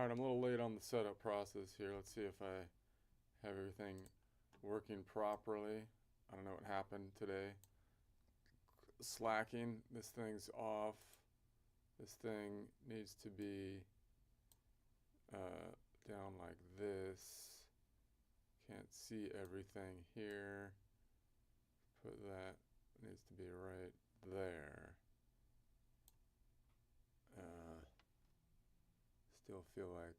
Alright, I'm a little late on the setup process here. Let's see if I have everything working properly. I don't know what happened today. Slacking. This thing's off. This thing needs to be down like this. Can't see everything here. Put that, needs to be right there. Still feel like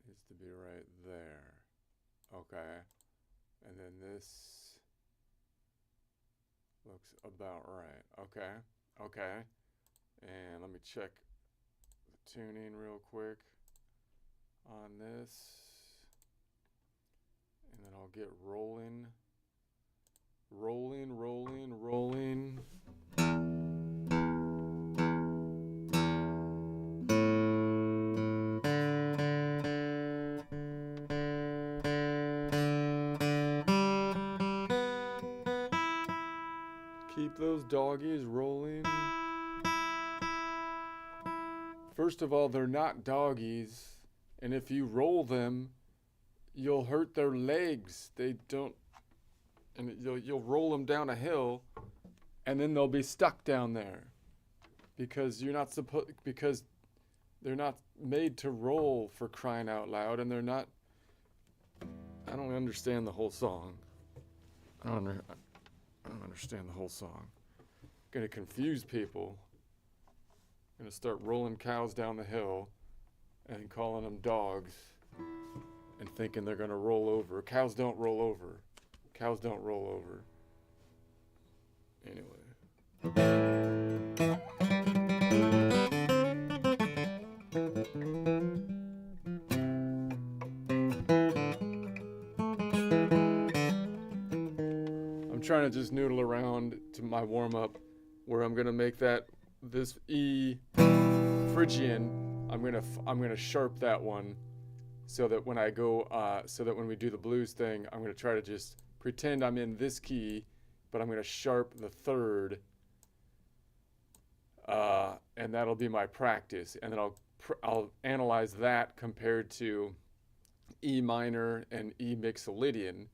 needs to be right there. Okay. And then this looks about right. Okay. Okay. And let me check the tuning real quick on this. And then I'll get rolling. Rolling, rolling, rolling. Keep those doggies rolling. First of all, they're not doggies, and if you roll them, you'll hurt their legs. They don't, and you'll roll them down a hill, and then they'll be stuck down there because because they're not made to roll, for crying out loud, and they're not. I don't understand the whole song. I don't understand the whole song. Gonna confuse people. Gonna start rolling cows down the hill and calling them dogs and thinking they're gonna roll over. Cows don't roll over. Cows don't roll over. Anyway. I'm trying to just noodle around to my warm-up where I'm gonna make this E Phrygian. I'm gonna sharp that one so that when I go so that when we do the blues thing, I'm gonna try to just pretend I'm in this key, but I'm gonna sharp the third, and that'll be my practice. And then I'll analyze that compared to E minor and E mixolydian.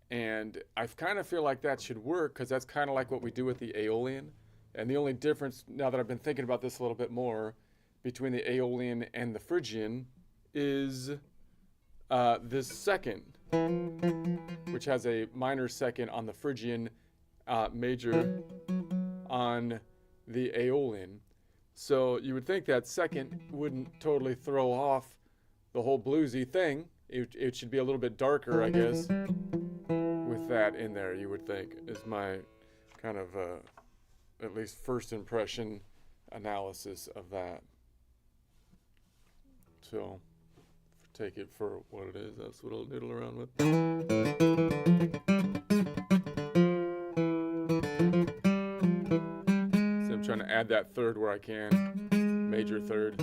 And I kind of feel like that should work because that's kind of like what we do with the Aeolian. And the only difference, now that I've been thinking about this a little bit more, between the Aeolian and the Phrygian is this second, which has a minor second on the Phrygian, major on the Aeolian. So you would think that second wouldn't totally throw off the whole bluesy thing. It should be a little bit darker, I guess, with that in there, you would think, is my kind of at least first impression analysis of that. So take it for what it is. That's what I'll noodle around with. So I'm trying to add that third where I can, major third.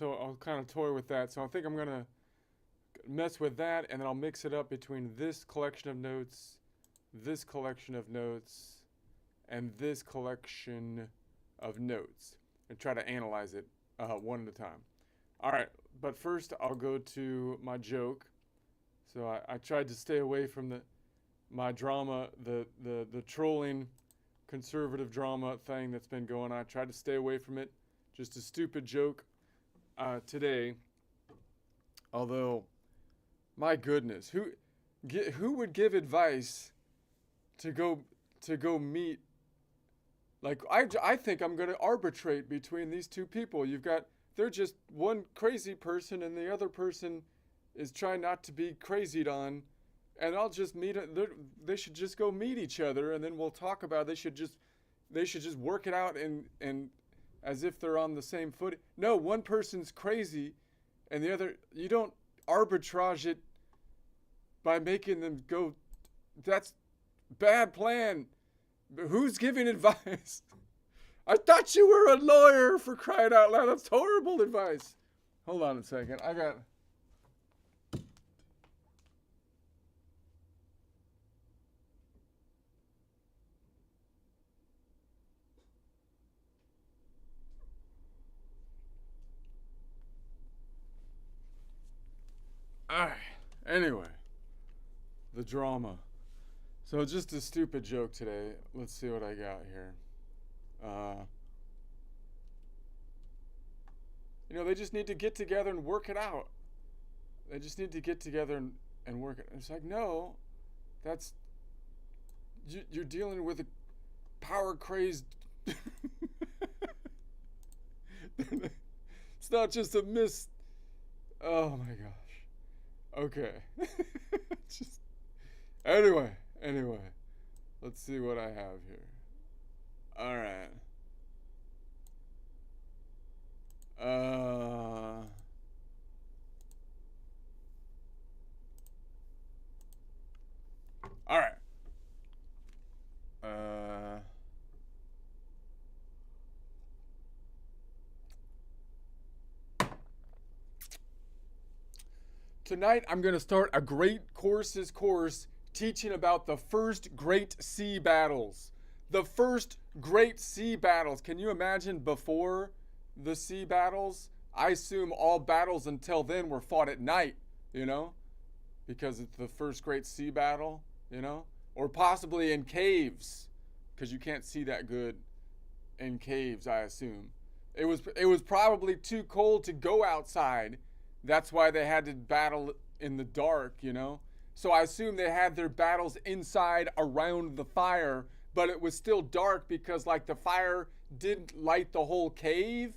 I'll kind of toy with that. So I think I'm gonna mess with that, and then I'll mix it up between this collection of notes, this collection of notes, and this collection of notes, and try to analyze it one at a time. All right, but first I'll go to my joke. So I tried to stay away from my drama, the trolling conservative drama thing that's been going on. I tried to stay away from it. Just a stupid joke today. Although, my goodness, who would give advice to go meet? Like I think I'm gonna arbitrate between these two people. They're just one crazy person and the other person is trying not to be crazied on, and I'll just they should just go meet each other, and then we'll talk about it. They should just work it out and as if they're on the same footing. No, one person's crazy and the other, you don't arbitrage it by making them go. That's bad plan. Who's giving advice? I thought you were a lawyer, for crying out loud. That's horrible advice. Hold on a second. Alright, anyway, the drama. So just a stupid joke today. Let's see what I got here. They just need to get together and work it out. They just need to get together and work it. It's like, no, you're dealing with a power-crazy. It's not just a oh my gosh. Okay. Anyway, let's see what I have here. All right. All right. Tonight I'm going to start a great course teaching about the first great sea battles. The first great sea battles. Can you imagine before the sea battles? I assume all battles until then were fought at night, because it's the first great sea battle, or possibly in caves, because you can't see that good in caves, I assume. It was probably too cold to go outside. That's why they had to battle in the dark, So I assume they had their battles inside around the fire, but it was still dark because the fire didn't light the whole cave,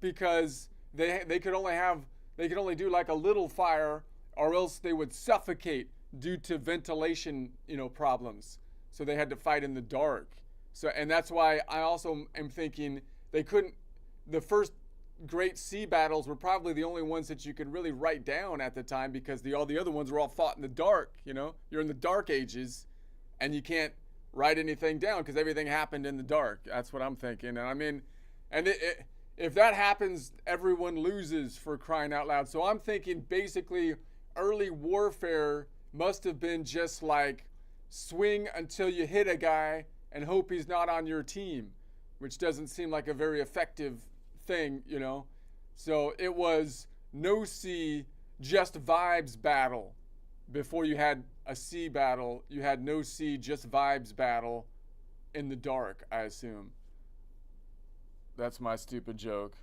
because they could only do a little fire, or else they would suffocate due to ventilation, problems. So they had to fight in the dark. So, and that's why I also am thinking the first great sea battles were probably the only ones that you could really write down at the time, because all the other ones were all fought in the dark. You're in the dark ages and you can't write anything down because everything happened in the dark. That's what I'm thinking. And if that happens, everyone loses, for crying out loud. So I'm thinking basically early warfare must have been just swing until you hit a guy and hope he's not on your team, which doesn't seem like a very effective thing, So it was no sea, just vibes battle. Before you had a sea battle, you had no sea, just vibes battle in the dark, I assume. That's my stupid joke.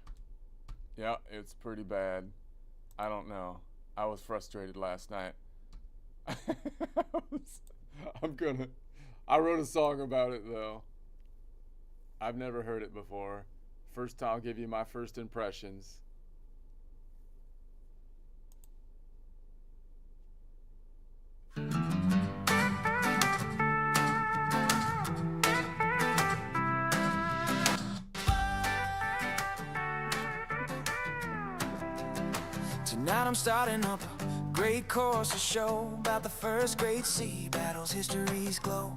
Yeah, it's pretty bad. I don't know. I was frustrated last night. I wrote a song about it, though. I've never heard it before. First time, I'll give you my first impressions. Tonight I'm starting up a great course to show about the first great sea battles, history's glow.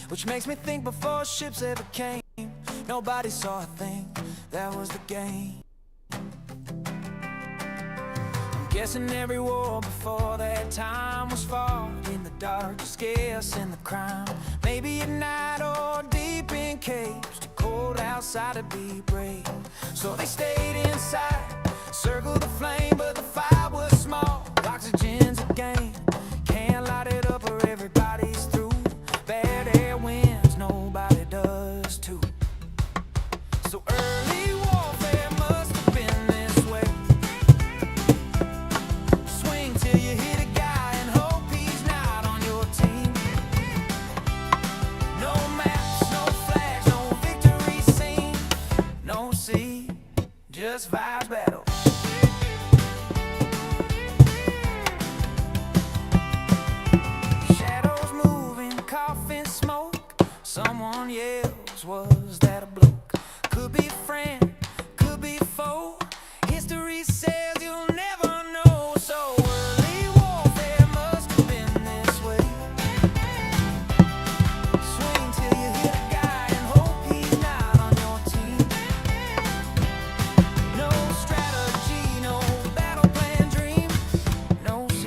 Which makes me think before ships ever came, nobody saw a thing, that was the game. Guessing every war before that time was fought in the darkest guess and the crime. Maybe at night or deep in caves, too cold outside to be brave. So they stayed inside, circled the flame, but the fire was small. Oxygen's a game, can't light it up or everybody's through. Bad air wins, nobody does too. So early warfare must have been this way. Swing till you hit a guy and hope he's not on your team. No maps, no flags, no victory scene. No sea, just vibes battle. Shadows moving, coffin smoke. Someone yells, was that a bloke? Could be a friend, could be a foe. History says you'll never know. So early warfare must have been this way. Swing till you hit a guy and hope he's not on your team. No strategy, no battle plan dream. No sea,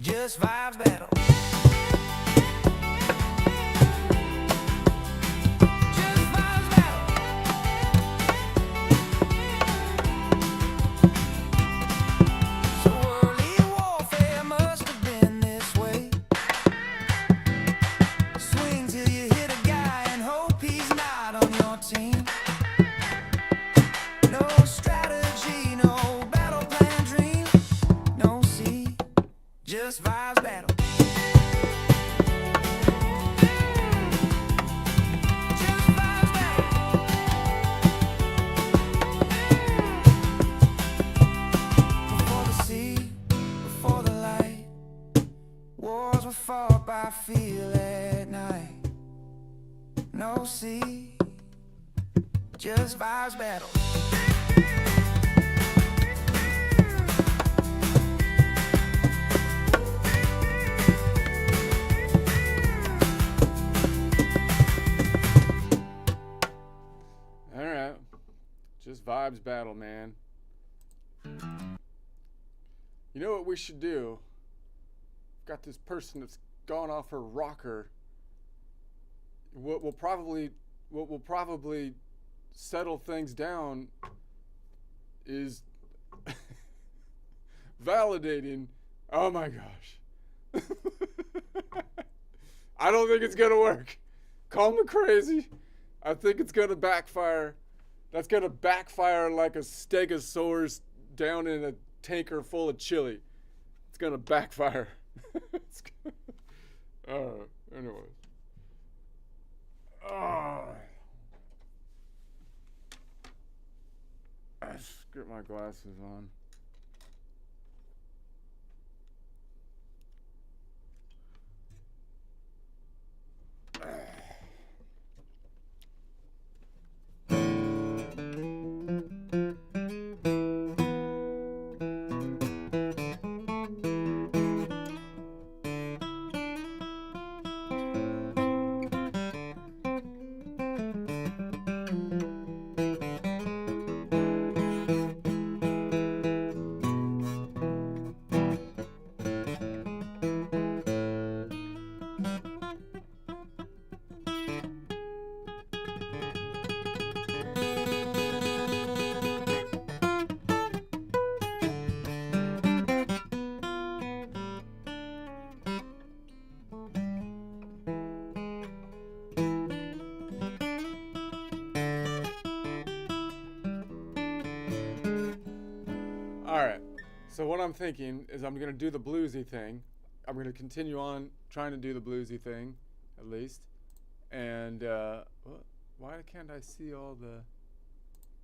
just vibes battle. Just vibes battle. Just vibes battle. Before the sea, before the light, wars were fought by feel at night. No sea, just vibes battle. Just vibes battle, man. You know what we should do? Got this person that's gone off her rocker. What will probably settle things down is validating. Oh my gosh. I don't think it's gonna work. Call me crazy. I think it's gonna backfire. That's gonna backfire like a stegosaurus down in a tanker full of chili. It's gonna backfire. Anyways. Let's get my glasses on. Alright, so what I'm thinking is I'm going to do the bluesy thing. I'm going to continue on trying to do the bluesy thing, at least. And, why can't I see all the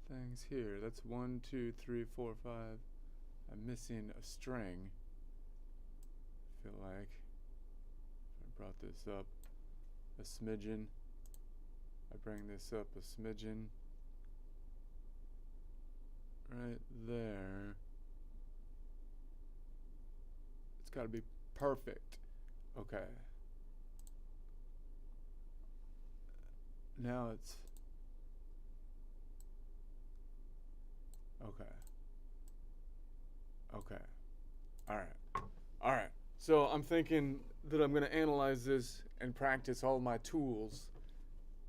things here? That's 1, 2, 3, 4, 5. I'm missing a string. I feel like. I brought this up a smidgen. I bring this up a smidgen. Right there. It's got to be perfect. Okay. Now it's okay. Okay. All right. All right. So I'm thinking that I'm going to analyze this and practice all my tools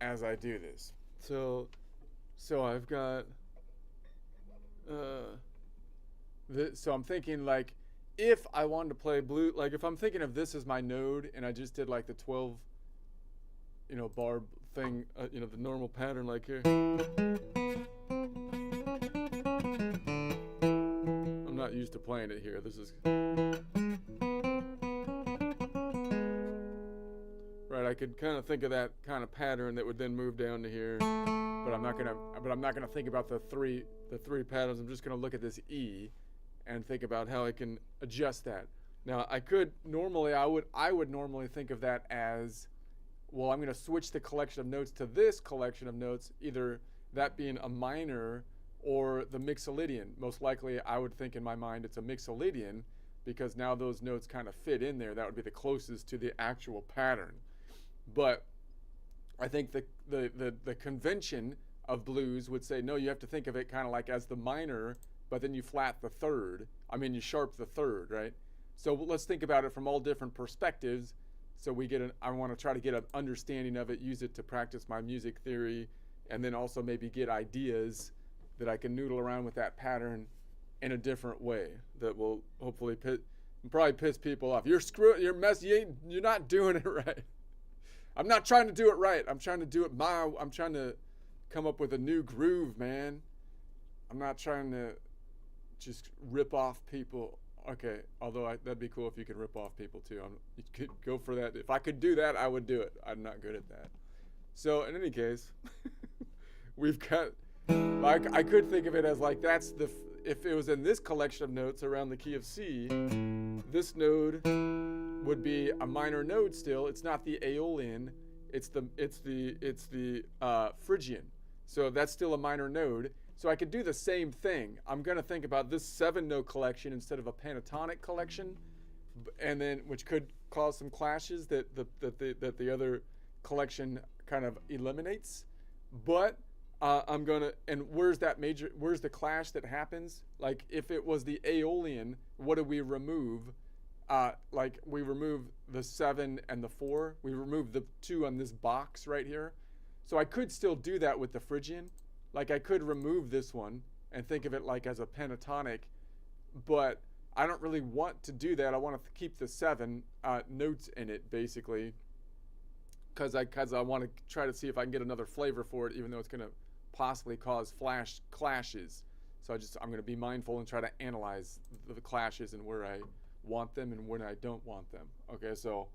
as I do this. So I've got so I'm thinking like if I wanted to play blue, like if I'm thinking of this as my node and I just did like the 12 bar thing, the normal pattern like here. I'm not used to playing it here. This is right. I could kind of think of that kind of pattern that would then move down to here, but I'm not gonna think about the three patterns. I'm just gonna look at this E and think about how I can adjust that. Now I would normally think of that as, well, I'm going to switch the collection of notes to this collection of notes, either that being a minor or the Mixolydian. Most likely I would think in my mind it's a Mixolydian because now those notes kind of fit in there. That would be the closest to the actual pattern. But I think the convention of blues would say, no, you have to think of it kind of like as the minor, but then you you sharp the third, right? So let's think about it from all different perspectives. So I want to try to get an understanding of it, use it to practice my music theory, and then also maybe get ideas that I can noodle around with that pattern in a different way that will hopefully probably piss people off. You're not doing it right. I'm not trying to do it right. I'm trying to do it I'm trying to come up with a new groove, man. I'm not trying to just rip off people. Okay, although that'd be cool if you could rip off people too. You could go for that. If I could do that, I would do it. I'm not good at that. So in any case, we've got, like, I could think of it as like if it was in this collection of notes around the key of C, this node would be a minor node still. It's not the Aeolian. It's the Phrygian. So that's still a minor node. So I could do the same thing. I'm going to think about this 7-note collection instead of a pentatonic collection, and then which could cause some clashes that the other collection kind of eliminates. But where's the clash that happens? Like if it was the Aeolian, what do we remove? Like we remove the 7 and the 4. We remove the 2 on this box right here. So I could still do that with the Phrygian. Like I could remove this one and think of it like as a pentatonic, but I don't really want to do that. I want to keep the 7 notes in it basically, because I want to try to see if I can get another flavor for it, even though it's going to possibly cause clashes. So I'm going to be mindful and try to analyze the clashes and where I want them and when I don't want them. Okay, so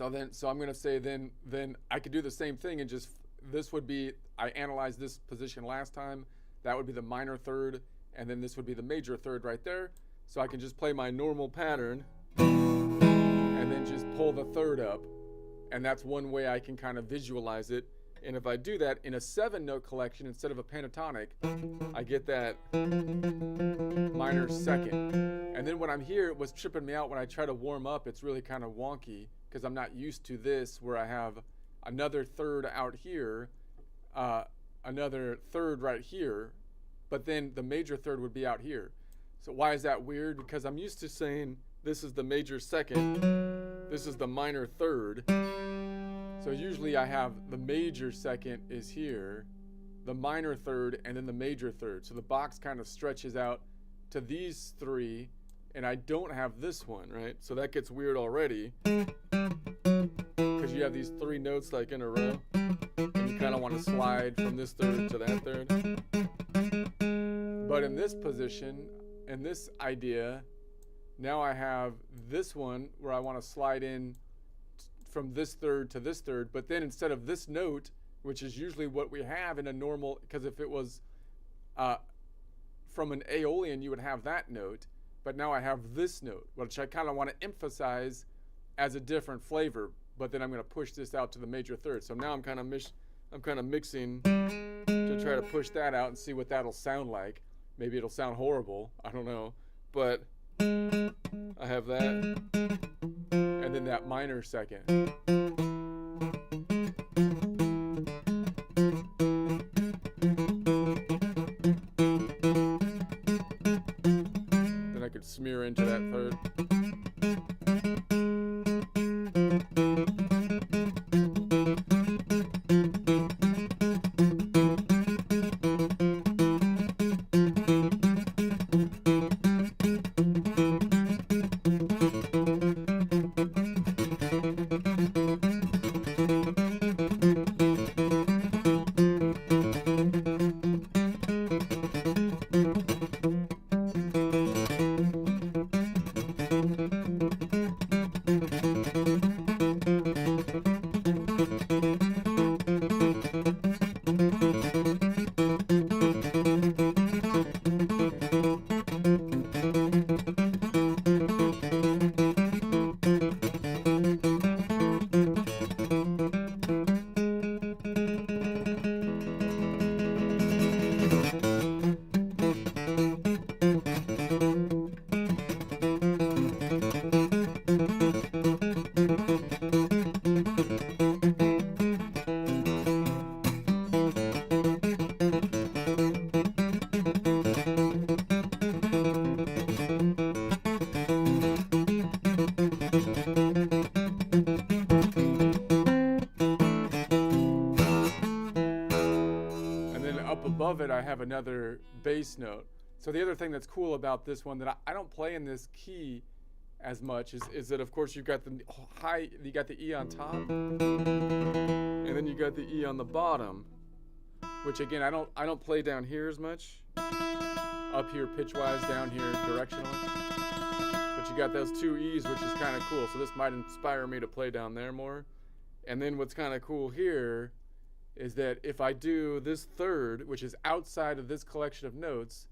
I'm going to say then I could do the same thing and just, this would be, I analyzed this position last time, that would be the minor third, and then this would be the major third right there. So I can just play my normal pattern and then just pull the third up, and that's one way I can kind of visualize it. And if I do that in a 7-note collection instead of a pentatonic, I get that minor second. And then when I'm here, what's tripping me out when I try to warm up, it's really kind of wonky because I'm not used to this where I have another third out here, another third right here, but then the major third would be out here. So why is that weird? Because I'm used to saying this is the major second, this is the minor third. So usually I have the major second is here, the minor third, and then the major third. So the box kind of stretches out to these 3, and I don't have this one, right? So that gets weird already, because you have these 3 notes like in a row, and you kind of want to slide from this third to that third. But in this position, in this idea, now I have this one where I want to slide in from this third to this third, but then instead of this note, which is usually what we have in a normal, because if it was from an Aeolian, you would have that note, but now I have this note, which I kind of want to emphasize as a different flavor, but then I'm going to push this out to the major third. So now I'm kind of mixing to try to push that out and see what that'll sound like. Maybe it'll sound horrible, I don't know, but I have that, and then that minor second. smear into that third. Above it, I have another bass note. So the other thing that's cool about this one that I don't play in this key as much is that, of course, you've got the high, you got the E on top, and then you got the E on the bottom, which again I don't play down here as much. Up here pitch-wise, down here directionally. But you got those two E's, which is kind of cool. So this might inspire me to play down there more. And then what's kind of cool here is that if I do this third, which is outside of this collection of notes,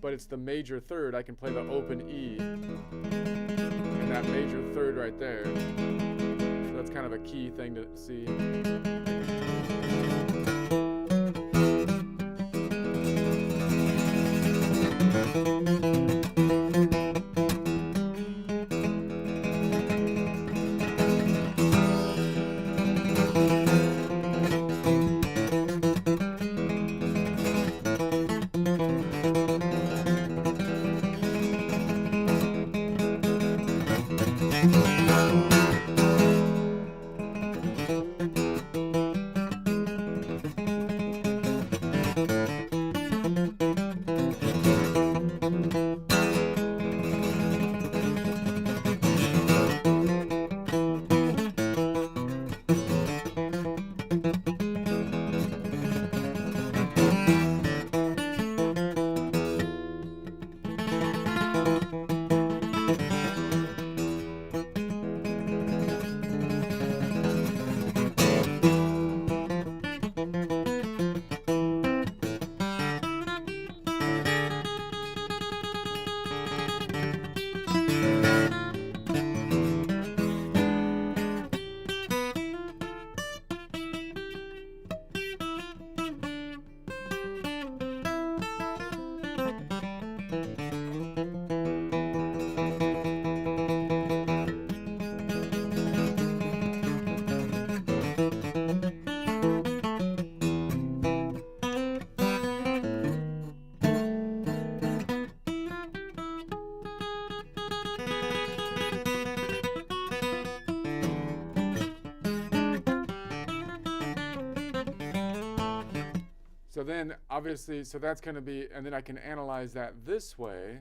but it's the major third, I can play the open E and that major third right there. So that's kind of a key thing to see. So then, obviously, so that's going to be, and then I can analyze that this way.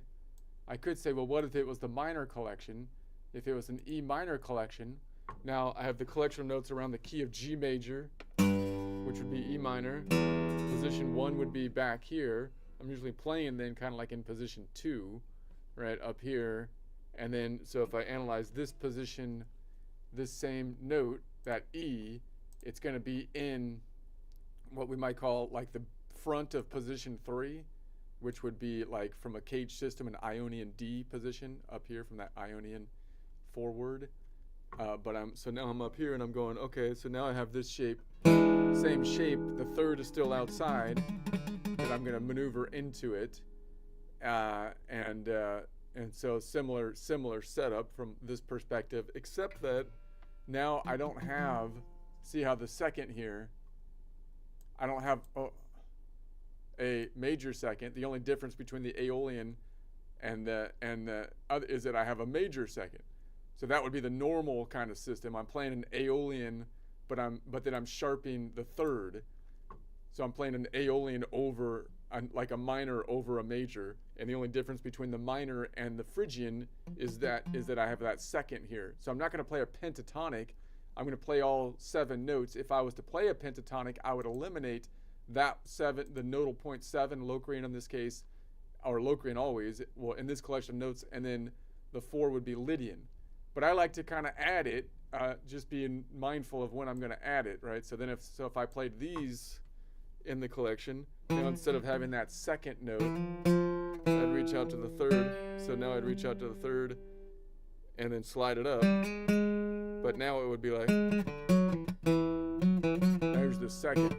I could say, well, what if it was the minor collection? If it was an E minor collection, now I have the collection of notes around the key of G major, which would be E minor. Position 1 would be back here. I'm usually playing then kind of like in position 2, right, up here. And then, so if I analyze this position, this same note, that E, it's going to be in what we might call like the front of position 3, which would be like from a cage system, an Ionian D position up here from that Ionian forward. So now I'm up here and I'm going, okay, so now I have this shape, same shape, the third is still outside, that I'm gonna maneuver into it. And so similar setup from this perspective, except that now I don't have, see how the second here, I don't have a major second. The only difference between the Aeolian and the other is that I have a major second. So that would be the normal kind of system. I'm playing an Aeolian, but then I'm sharping the third. So I'm playing an Aeolian over like a minor over a major, and the only difference between the minor and the Phrygian is that I have that second here. So I'm not going to play a pentatonic. I'm going to play all 7 notes. If I was to play a pentatonic, I would eliminate that 7, the nodal point 7, Locrian in this case, or Locrian always, well, in this collection of notes, and then the 4 would be Lydian. But I like to kind of add it, just being mindful of when I'm going to add it, right? So then if I played these in the collection, now instead of having that second note, I'd reach out to the 3rd. So now I'd reach out to the 3rd and then slide it up. But now it would be like, there's the second.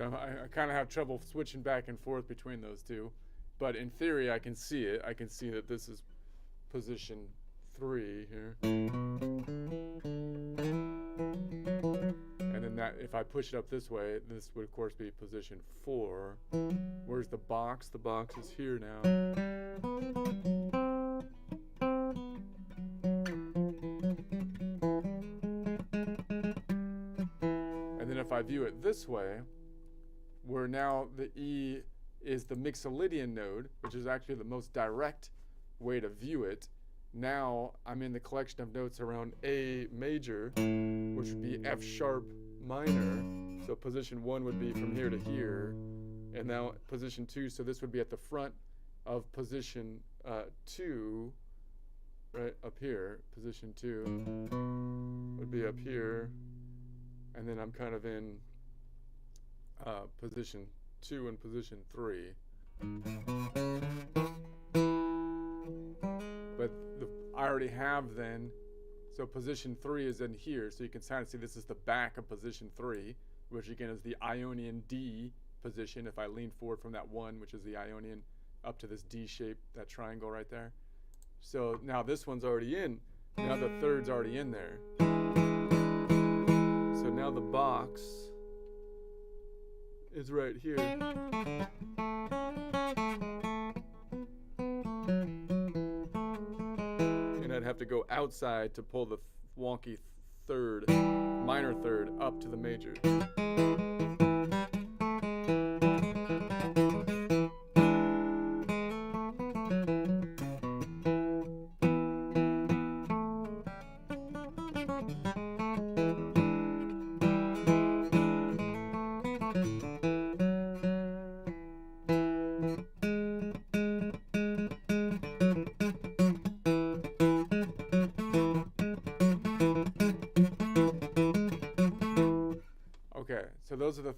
I kind of have trouble switching back and forth between those two, but in theory I can see it. I can see that this is position 3 here, and then that if I push it up this way, this would of course be position 4. Where's the box? The box is here now. And then if I view it this way, where now the E is the Mixolydian node, which is actually the most direct way to view it. Now I'm in the collection of notes around A major, which would be F sharp minor. So position 1 would be from here to here, and now position 2. So this would be at the front of position 2, right up here. Position 2 would be up here, and then I'm kind of in position 2 and position 3. But I already have then, so position 3 is in here, so you can kind of see this is the back of position 3, which again is the Ionian D position. If I lean forward from that 1, which is the Ionian, up to this D shape, that triangle right there. So now this one's already in. Now the 3rd's already in there. So now the box is right here. And I'd have to go outside to pull the wonky 3rd, minor 3rd, up to the major.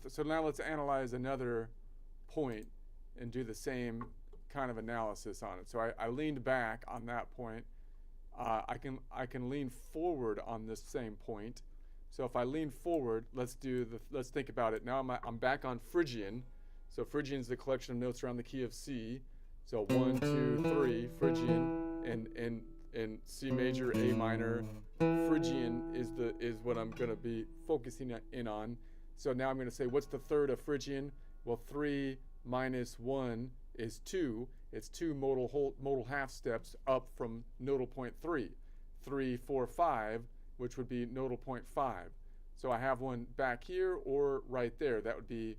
so now let's analyze another point and do the same kind of analysis on it. So I leaned back on that point. I can lean forward on this same point. So if I lean forward, let's think about it. Now I'm back on Phrygian. So Phrygian is the collection of notes around the key of C. So 1, 2, 3, Phrygian, and C major, A minor. Phrygian is what I'm going to be focusing in on. So now I'm going to say, what's the third of Phrygian? Well, 3 minus 1 is 2. It's 2 modal half steps up from nodal point 3. 3, 4, 5, which would be nodal point 5. So I have one back here or right there. That would be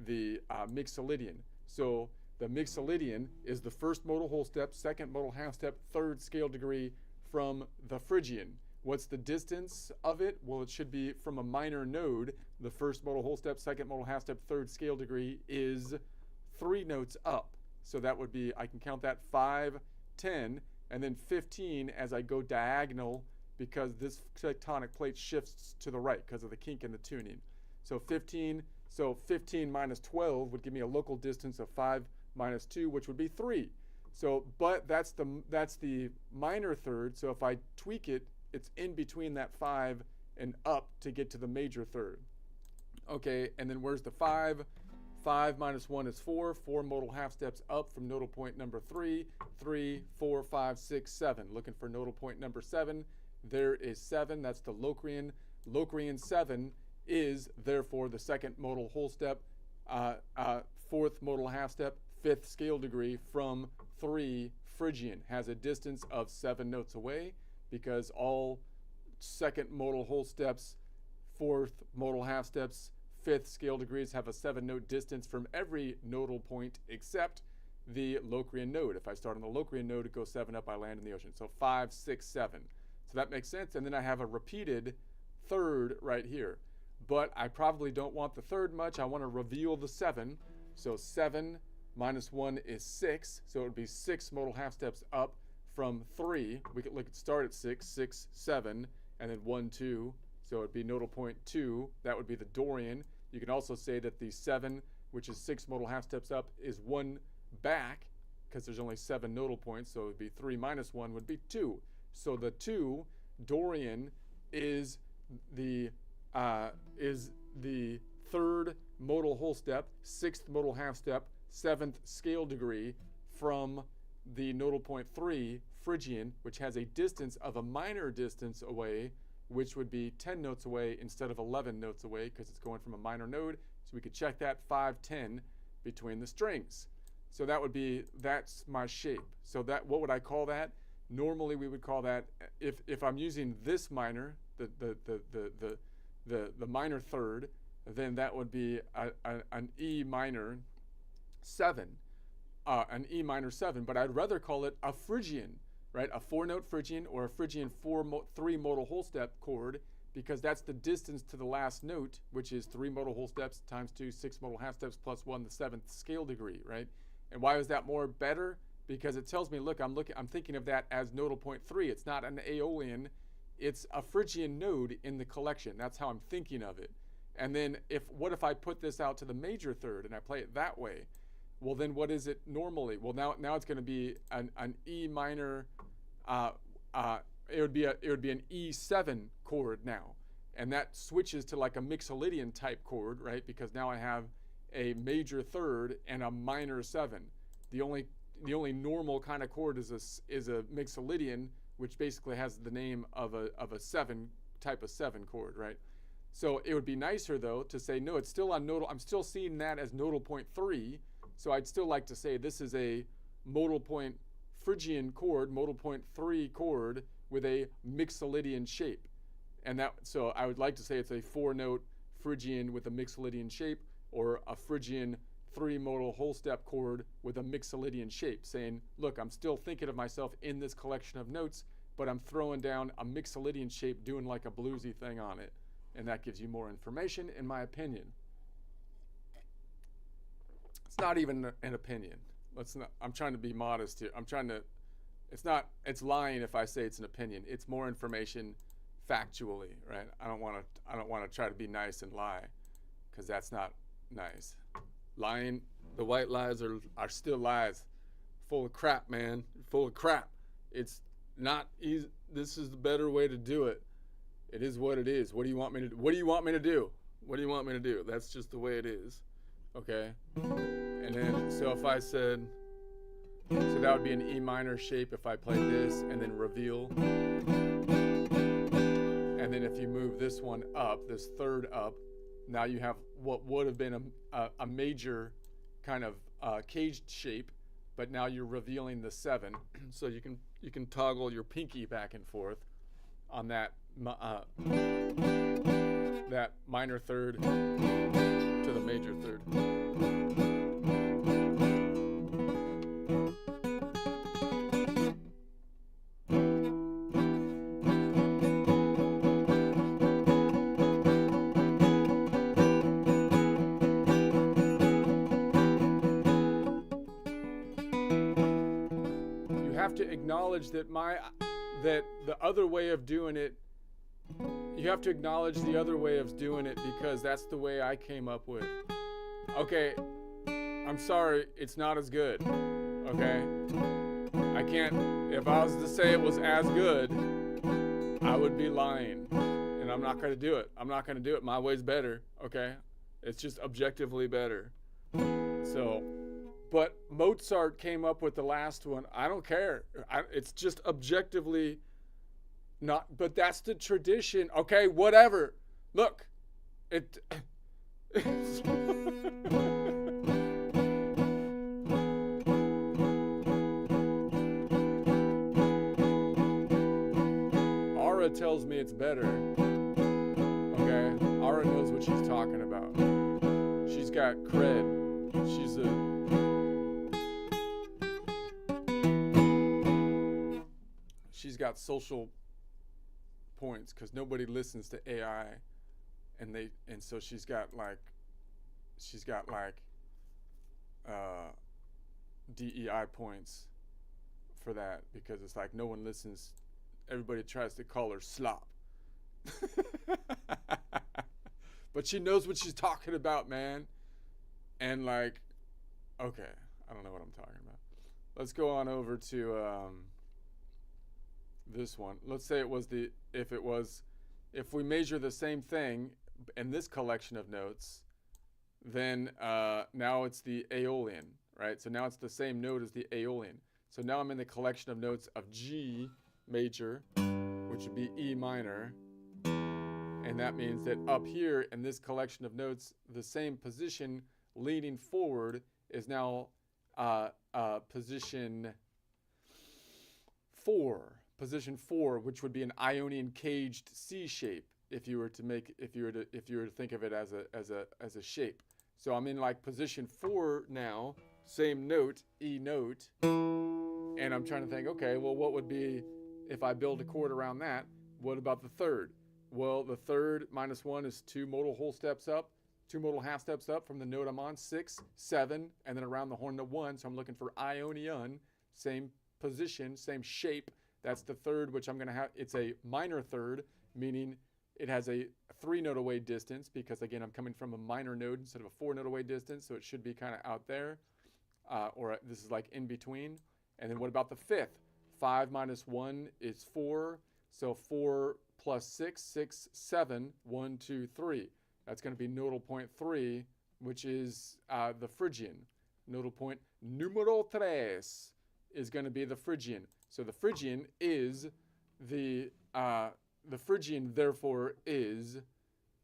the Mixolydian. So the Mixolydian is the first modal whole step, second modal half step, third scale degree from the Phrygian. What's the distance of it? Well, it should be from a minor node. The first modal whole step, second modal half step, third scale degree is 3 notes up. So that would be, I can count that 5, 10, and then 15 as I go diagonal because this tectonic plate shifts to the right because of the kink in the tuning. So 15 minus 12 would give me a local distance of 5 minus 2, which would be 3. So, but that's the minor third. So if I tweak it, it's in between that 5 and up to get to the major third. Okay, and then where's the 5? 5 minus 1 is 4. 4 modal half steps up from nodal point number 3. 3, 4, 5, 6, 7. Looking for nodal point number 7. There is 7. That's the Locrian. Locrian 7 is therefore the second modal whole step, fourth modal half step, fifth scale degree from 3 Phrygian. Has a distance of 7 notes away because all second modal whole steps, fourth modal half steps, fifth scale degrees have a 7-note distance from every nodal point except the Locrian node. If I start on the Locrian node, it goes 7 up, I land in the ocean. So 5, 6, 7. So that makes sense. And then I have a repeated third right here. But I probably don't want the third much. I want to reveal the 7. So 7 minus 1 is 6. So it would be 6 modal half steps up from 3. We could start at 6, 6, 7, and then 1, 2. So it would be nodal point 2. That would be the Dorian. You can also say that the 7, which is 6 modal half steps up, is 1 back because there's only 7 nodal points. So it would be 3 minus 1 would be 2. So the 2 Dorian is the third modal whole step, 6th modal half step, 7th scale degree from the nodal point 3 Phrygian, which has a distance of a minor distance away, which would be 10 notes away instead of 11 notes away because it's going from a minor node. So we could check that 5, 10 between the strings. So that's my shape. So that, what would I call that? Normally we would call that, if I'm using this minor, the minor third, then that would be an E minor 7, but I'd rather call it a Phrygian, right? A 4-note Phrygian or a Phrygian 3 modal whole step chord, because that's the distance to the last note, which is 3 modal whole steps times 2, 6 modal half steps plus 1, the 7th scale degree, right? And why is that more better? Because it tells me, look, I'm thinking of that as nodal point 3. It's not an Aeolian, it's a Phrygian node in the collection. That's how I'm thinking of it. And then what if I put this out to the major third and I play it that way? Well, then what is it normally? Well, now it's going to be an E minor. It would be an E7 chord now, and that switches to like a Mixolydian type chord, right? Because now I have a major third and a minor 7. The only normal kind of chord is a Mixolydian, which basically has the name of a 7 type of 7 chord, right? So it would be nicer though to say no, it's still on nodal. I'm still seeing that as nodal point 3. So I'd still like to say this is a modal point Phrygian chord, modal point 3 chord with a Mixolydian shape. So I would like to say it's a 4-note Phrygian with a Mixolydian shape, or a Phrygian 3 modal whole step chord with a Mixolydian shape, saying, look, I'm still thinking of myself in this collection of notes, but I'm throwing down a Mixolydian shape doing like a bluesy thing on it. And that gives you more information, in my opinion. It's not even an opinion. I'm trying to be modest here. It's lying if I say it's an opinion. It's more information factually, right? I don't want to try to be nice and lie, because that's not Nice. Lying, the white lies are still lies. Full of crap, man. Full of crap. It's not easy. This is the better way to do it. It is what it is. What do you want me to do? What do you want me to do? What do you want me to do? That's just the way it is. Okay? And then, so if I said, so that would be an E minor shape if I played this and then reveal. And then if you move this one up, this third up, now you have what would have been a major kind of caged shape, but now you're revealing the 7. So you can toggle your pinky back and forth on that that minor third to the major third. Have to acknowledge that the other way of doing it, you have to acknowledge the other way of doing it because that's the way I came up with. Okay, I'm sorry, it's not as good. Okay, I can't. If I was to say it was as good, I would be lying, and I'm not gonna do it. I'm not gonna do it. My way's better. Okay, it's just objectively better. So. But Mozart came up with the last one. I don't care. It's just objectively not. But that's the tradition. Okay, whatever. Look, it. Aura tells me it's better. Okay, Aura knows what she's talking about. She's got cred. She's She's got social points because nobody listens to AI, and so she's got like DEI points for that because it's like no one listens. Everybody tries to call her slop, but she knows what she's talking about, man. And like, okay, I don't know what I'm talking about. Let's go on over to this one. Let's say if we measure the same thing in this collection of notes, then now it's the Aeolian, right? So now it's the same note as the Aeolian. So now I'm in the collection of notes of G major, which would be E minor. And that means that up here in this collection of notes, the same position leaning forward is now position 4. Position 4, which would be an Ionian caged C shape, if you were to think of it as a shape. So I'm in like position 4 now, same note, E note, and I'm trying to think, okay, well, what would be if I build a chord around that? What about the third? Well, the third -1 is 2 modal whole steps up, 2 modal half steps up from the note I'm on, 6, 7, and then around the horn to 1. So I'm looking for Ionian, same position, same shape. That's the third, which I'm going to have. It's a minor third, meaning it has a 3 note away distance because, again, I'm coming from a minor node instead of a 4 note away distance. So it should be kind of out there, or this is like in between. And then what about the fifth? 5 minus 1 is 4. So 4 plus 6, 6, 7, 1, 2, 3. That's going to be nodal point 3, which is the Phrygian. Nodal point numero 3 is going to be the Phrygian. So the Phrygian is the Phrygian, therefore, is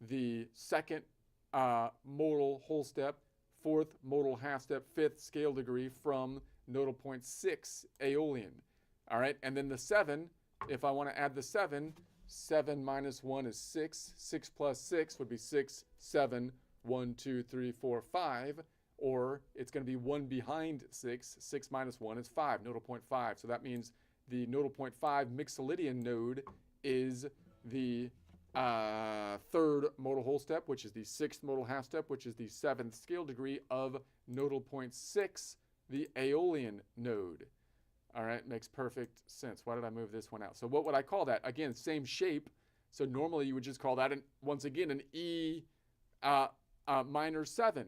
the second modal whole step, 4th modal half step, 5th scale degree from nodal point 6 Aeolian. All right, and then the 7, if I want to add the 7, 7 minus 1 is 6. 6 plus 6 would be 6, 7, 1, 2, 3, 4, 5. Or it's going to be 1 behind 6. 6 minus 1 is 5, nodal point 5. So that means the nodal point 5 Mixolydian node is the 3rd modal whole step, which is the 6th modal half step, which is the 7th scale degree of nodal point 6, the Aeolian node. All right, makes perfect sense. Why did I move this one out? So what would I call that? Again, same shape. So normally you would just call that, once again, an E minor 7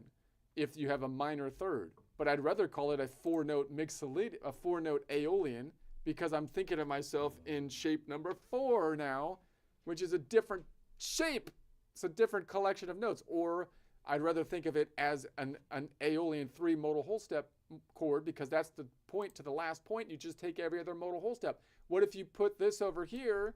if you have a minor third. But I'd rather call it a 4-note mixolydian, a 4-note aeolian, because I'm thinking of myself in shape number 4 now, which is a different shape. It's a different collection of notes. Or I'd rather think of it as an aeolian 3 modal whole step chord, because that's the point to the last point. You just take every other modal whole step. What if you put this over here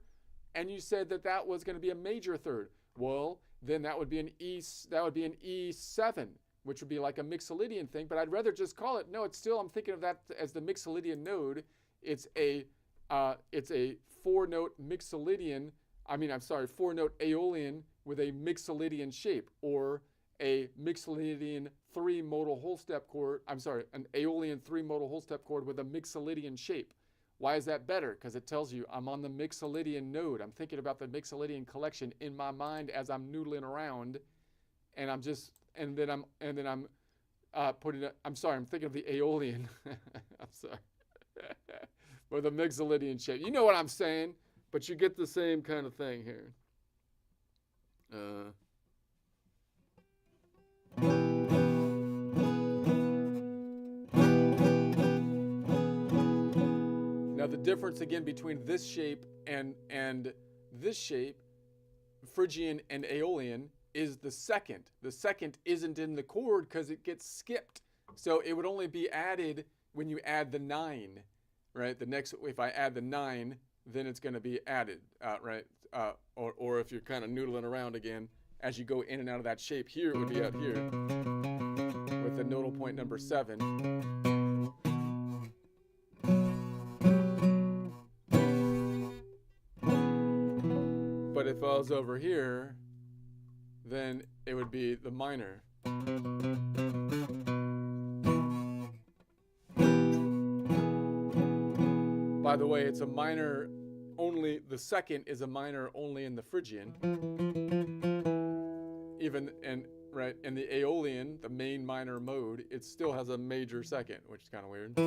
and you said that that was going to be a major third? Well, then that would be an E7, which would be like a mixolydian thing, but I'd rather just call it, no, it's still, I'm thinking of that as the mixolydian node. It's a 4-note mixolydian, 4-note aeolian with a mixolydian shape, or a mixolydian 3 modal whole step chord, an aeolian 3 modal whole step chord with a mixolydian shape. Why is that better? Because it tells you I'm on the mixolydian node. I'm thinking about the mixolydian collection in my mind as I'm noodling around, and I'm thinking of the aeolian. I'm sorry. With a mixolydian shape. You know what I'm saying, but you get the same kind of thing here. Now the difference again between this shape and this shape, Phrygian and Aeolian, is the second. The second isn't in the chord because it gets skipped. So it would only be added when you add the 9, right? The next, if I add the 9, then it's going to be added, right? Or if you're kind of noodling around again, as you go in and out of that shape, here it would be out here with the nodal point number 7. But if I was over here, then it would be the minor. By the way, it's a minor only, the second is a minor only in the Phrygian. Even in the Aeolian, the main minor mode, it still has a major second, which is kind of weird.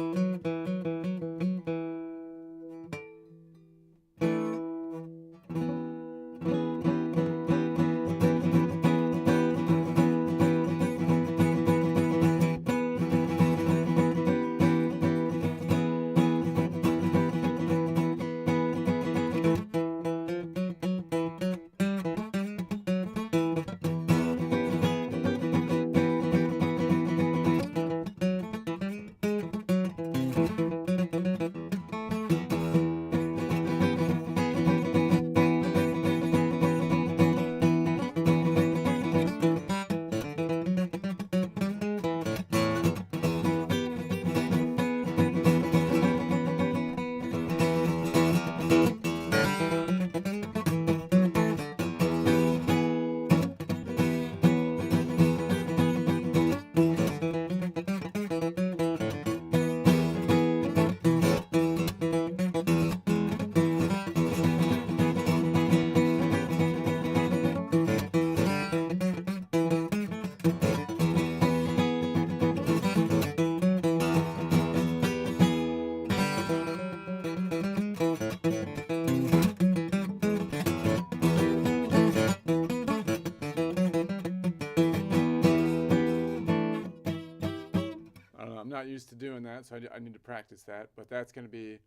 Not used to doing that, so I need to practice that, but that's going to be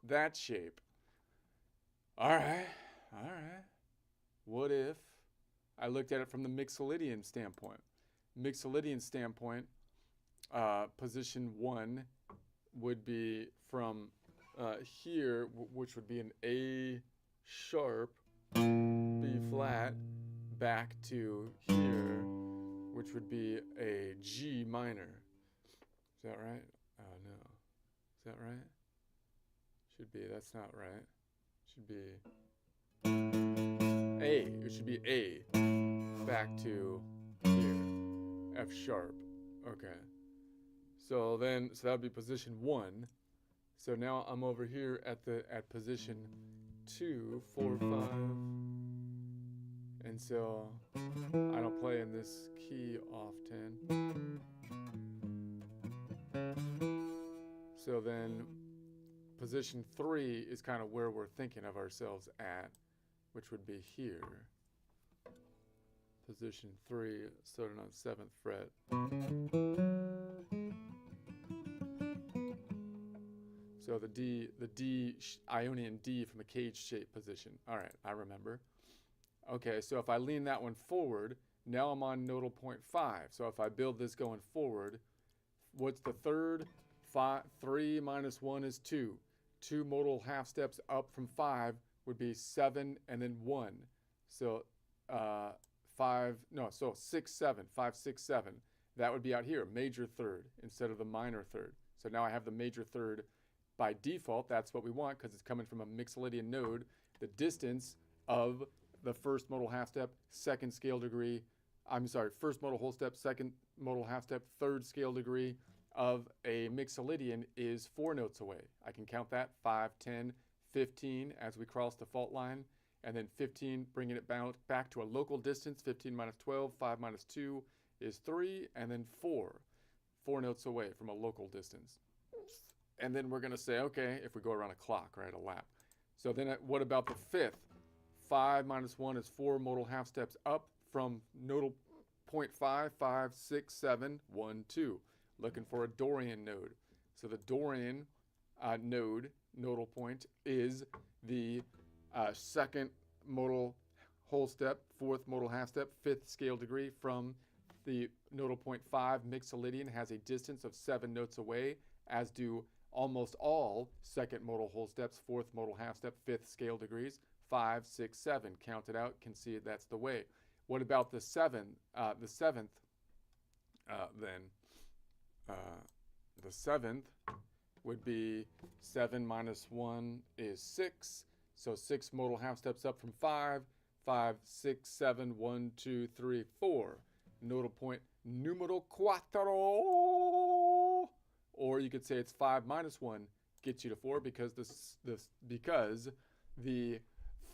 that shape. All right. What if I looked at it from the mixolydian standpoint? Mixolydian standpoint, position 1 would be from here, which would be an A sharp, B flat, back to here, which would be a G minor. Is that right? Oh, no. Is that right? Should be. That's not right. Should be A. It should be A. Back to here. F sharp. Okay. So that would be position 1. So now I'm over here at position 2, 4, 5. And so I don't play in this key often. So then position 3 is kind of where we're thinking of ourselves at, which would be here. position 3, starting on 7th fret. So the D Ionian D from a cage shape position. All right, I remember. Okay, so if I lean that one forward, now I'm on nodal point 5. So if I build this going forward, what's the third? 3 minus 1 is 2. 2 modal half steps up from 5 would be 7 and then 1. So 6, 7, 5, 6, 7. That would be out here, major third instead of the minor third. So now I have the major third by default. That's what we want because it's coming from a Mixolydian node. The distance of the first modal half step, second scale degree, first modal whole step, second modal half step, third scale degree of a Mixolydian is 4 notes away. I can count that 5, 10, 15 as we cross the fault line, and then 15 bringing it back to a local distance. 15 minus 12, 5 minus 2 is 3, and then 4 notes away from a local distance. And then we're going to say, okay, if we go around a clock, right, a lap. So then what about the 5th? 5 minus 1 is 4 modal half steps up from nodal point 5, 5, 6, 7, 1, 2. Looking for a Dorian node. So the Dorian node, nodal point, is the second modal whole step, 4th modal half step, 5th scale degree from the nodal point 5. Mixolydian has a distance of 7 notes away, as do almost all second modal whole steps, 4th modal half step, 5th scale degrees, 5, 6, 7. Count it out, can see it, that's the way. What about the 7th? The 7th the 7th would be 7 minus 1 is 6. So 6 modal half steps up from 5. 5, 6, 7, 1, 2, 3, 4. Nodal point numero quattro. Or you could say it's 5 minus 1 gets you to 4 because because the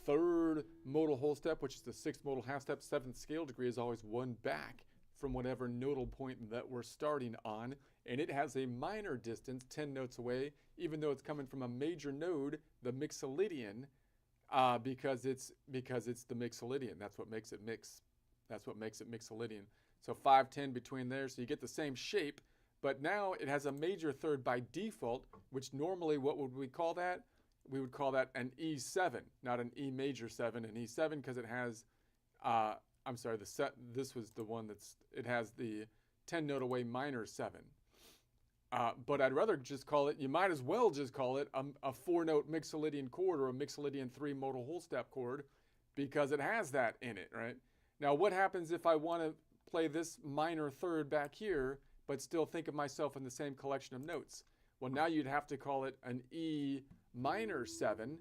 third modal whole step, which is the 6th modal half step, 7th scale degree, is always 1 back from whatever nodal point that we're starting on, and it has a minor distance, 10 notes away, even though it's coming from a major node, the Mixolydian, because it's the Mixolydian. That's what makes it Mixolydian. So 5, 10 between there, so you get the same shape, but now it has a major third by default, which normally, what would we call that? We would call that an E7, not an E major 7, an E7 because it has this was the one it has the 10 note away minor 7. But I'd rather just call it, you might as well just call it a 4-note Mixolydian chord or a Mixolydian 3 modal whole step chord because it has that in it, right? Now what happens if I want to play this minor third back here but still think of myself in the same collection of notes? Well, now you'd have to call it an E minor 7,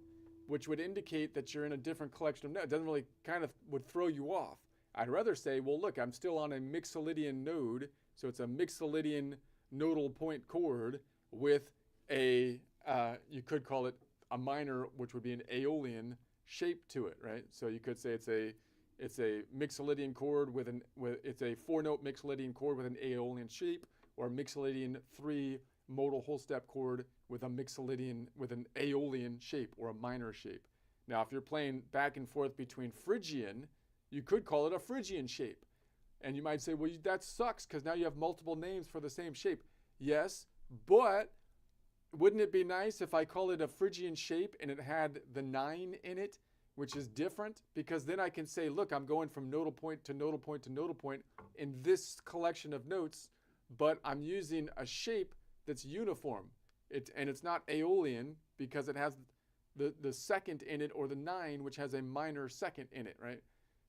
which would indicate that you're in a different collection of notes. It doesn't really, kind of would throw you off. I'd rather say, well, look, I'm still on a Mixolydian node, so it's a Mixolydian nodal point chord with a, you could call it a minor, which would be an Aeolian shape to it, right? So you could say it's a Mixolydian chord it's a 4-note Mixolydian chord with an Aeolian shape, or a Mixolydian 3 modal whole step chord with an Aeolian shape or a minor shape. Now, if you're playing back and forth between Phrygian, you could call it a Phrygian shape. And you might say, well, that sucks because now you have multiple names for the same shape. Yes, but wouldn't it be nice if I call it a Phrygian shape and it had the 9 in it, which is different? Because then I can say, look, I'm going from nodal point to nodal point to nodal point in this collection of notes, but I'm using a shape that's uniform. And it's not Aeolian because it has the second in it, or the 9, which has a minor second in it, right?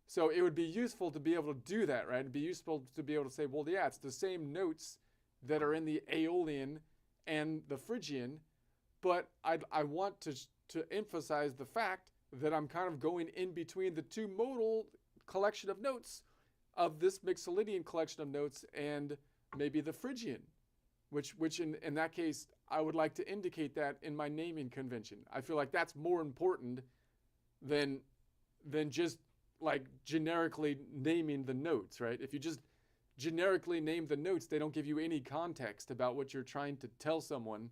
So it would be useful to be able to do that, right? It'd be useful to be able to say, well, yeah, it's the same notes that are in the Aeolian and the Phrygian, but I want to emphasize the fact that I'm kind of going in between the 2 modal collection of notes of this Mixolydian collection of notes and maybe the Phrygian, which in that case, I would like to indicate that in my naming convention. I feel like that's more important than just like generically naming the notes, right? If you just generically name the notes, they don't give you any context about what you're trying to tell someone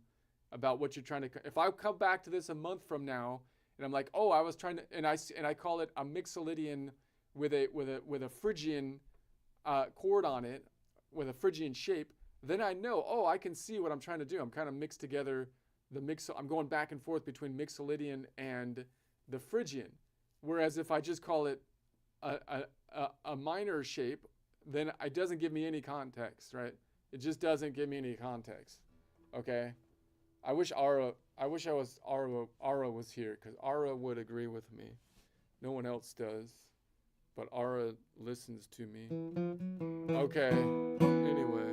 about what you're trying to. If I come back to this a month from now and I'm like, oh, I was trying to, and I call it a Mixolydian with a Phrygian chord on it, with a Phrygian shape, then I know, oh, I can see what I'm trying to do. I'm kind of mixed together I'm going back and forth between Mixolydian and the Phrygian. Whereas if I just call it a minor shape, then it doesn't give me any context, right? It just doesn't give me any context. Okay? I wish Ara was here, because Ara would agree with me. No one else does, but Ara listens to me. Okay. Anyway.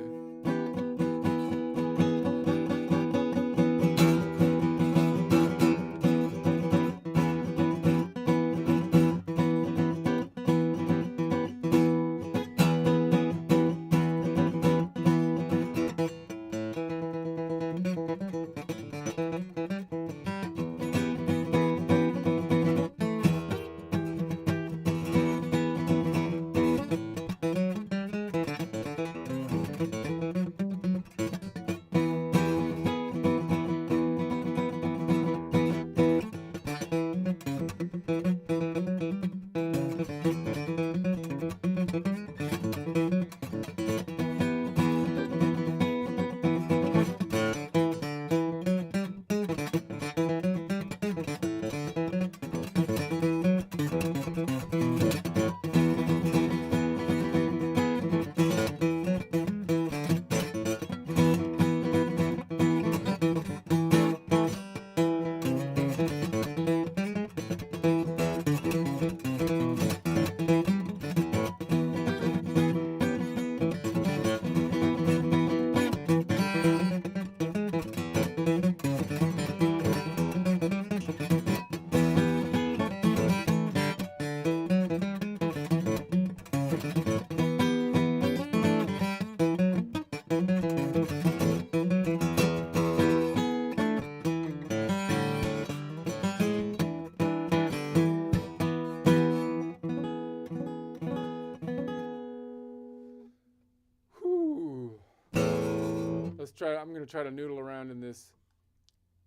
I'm going to try to noodle around in this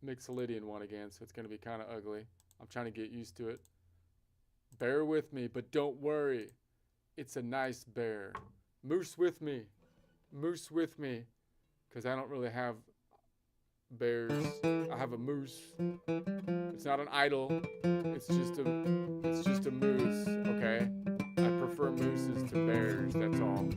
Mixolydian one again, so it's going to be kind of ugly. I'm trying to get used to it. Bear with me, but don't worry. It's a nice bear. Moose with me. Moose with me. Because I don't really have bears. I have a moose. It's not an idol. It's just a moose, okay? I prefer mooses to bears, that's all.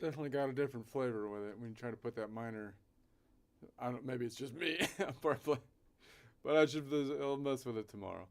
definitely got a different flavor with it when you try to put that minor. I don't. Maybe it's just me, partly, but I'll mess with it tomorrow.